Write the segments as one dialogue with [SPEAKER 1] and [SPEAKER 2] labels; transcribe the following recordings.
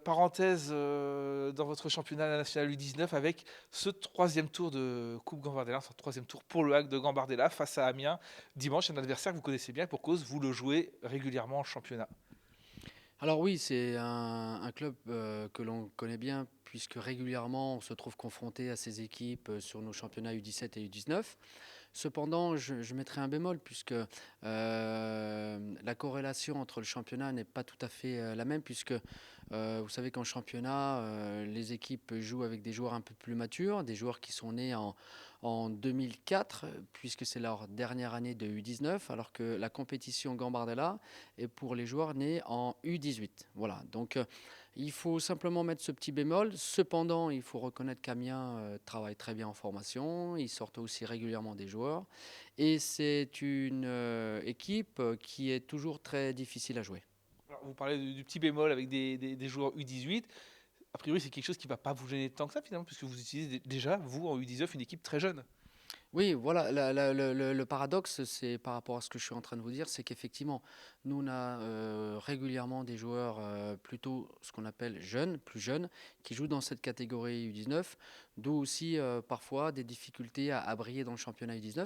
[SPEAKER 1] Parenthèse dans votre championnat national U19 avec ce troisième tour de Coupe Gambardella, ce troisième tour pour le HAC de Gambardella face à Amiens dimanche, un adversaire que vous connaissez bien et pour cause, vous le jouez régulièrement en championnat.
[SPEAKER 2] Alors oui, c'est un club que l'on connaît bien puisque régulièrement on se trouve confronté à ces équipes sur nos championnats U17 et U19. Cependant, je mettrai un bémol puisque la corrélation entre le championnat n'est pas tout à fait la même puisque vous savez qu'en championnat, les équipes jouent avec des joueurs un peu plus matures, des joueurs qui sont nés en 2004 puisque c'est leur dernière année de U19 alors que la compétition Gambardella est pour les joueurs nés en U18. Voilà, donc il faut simplement mettre ce petit bémol. Cependant, il faut reconnaître qu'Amiens travaille très bien en formation. Ils sortent aussi régulièrement des joueurs. Et c'est une équipe qui est toujours très difficile à jouer.
[SPEAKER 1] Alors, vous parlez du petit bémol avec des joueurs U18. A priori, c'est quelque chose qui ne va pas vous gêner tant que ça finalement, puisque vous utilisez déjà, vous, en U19, une équipe très jeune.
[SPEAKER 2] Oui, voilà, le paradoxe, c'est par rapport à ce que je suis en train de vous dire, c'est qu'effectivement, nous, on a régulièrement des joueurs plutôt ce qu'on appelle jeunes, plus jeunes, qui jouent dans cette catégorie U19, d'où aussi parfois des difficultés à briller dans le championnat U19.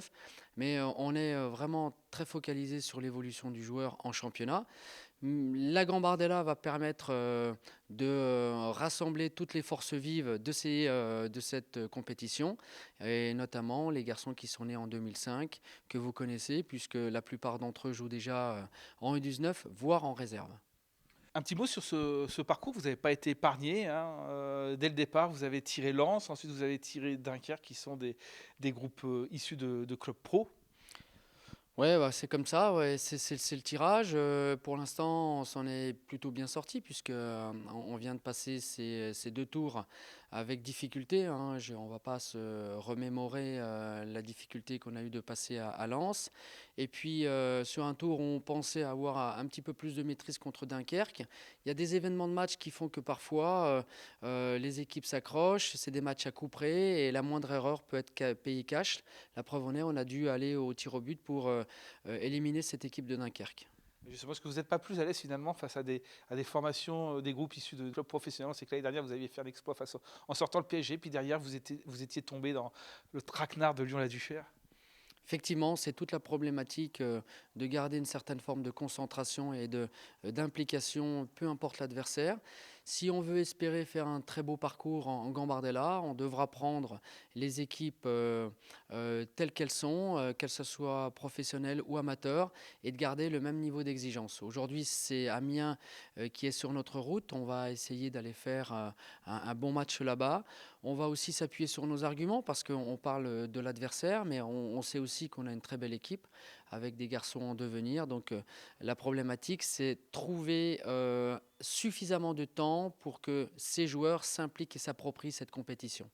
[SPEAKER 2] Mais on est vraiment très focalisé sur l'évolution du joueur en championnat. La Gambardella va permettre de rassembler toutes les forces vives de cette compétition, et notamment les garçons qui sont nés en 2005, que vous connaissez, puisque la plupart d'entre eux jouent déjà en U19, voire en réserve.
[SPEAKER 1] Un petit mot sur ce parcours, vous n'avez pas été épargné, hein, dès le départ, vous avez tiré Lens, ensuite vous avez tiré Dunkerque, qui sont des groupes issus de clubs pro.
[SPEAKER 2] Ouais, bah, c'est comme ça, ouais, c'est le tirage. Pour l'instant, on s'en est plutôt bien sorti puisque on vient de passer ces deux tours avec difficulté, hein. On va pas se remémorer la difficulté qu'on a eu de passer à Lens. Et puis sur un tour où on pensait avoir un petit peu plus de maîtrise contre Dunkerque, il y a des événements de match qui font que parfois les équipes s'accrochent. C'est des matchs à coups près et la moindre erreur peut être payée cash. La preuve en est, on a dû aller au tir au but pour éliminer cette équipe de Dunkerque.
[SPEAKER 1] Je suppose que vous n'êtes pas plus à l'aise finalement face à des formations, des groupes issus de clubs professionnels. C'est que l'année dernière, vous aviez fait un exploit en sortant le PSG, puis derrière, vous étiez tombé dans le traquenard de Lyon-la-Duchère.
[SPEAKER 2] Effectivement, c'est toute la problématique de garder une certaine forme de concentration et d'implication, peu importe l'adversaire. Si on veut espérer faire un très beau parcours en Gambardella, on devra prendre les équipes telles qu'elles soient professionnelles ou amateurs, et de garder le même niveau d'exigence. Aujourd'hui, c'est Amiens qui est sur notre route. On va essayer d'aller faire un bon match là-bas. On va aussi s'appuyer sur nos arguments parce qu'on parle de l'adversaire, mais on sait aussi qu'on a une très belle équipe avec des garçons en devenir. Donc la problématique, c'est trouver suffisamment de temps pour que ces joueurs s'impliquent et s'approprient cette compétition.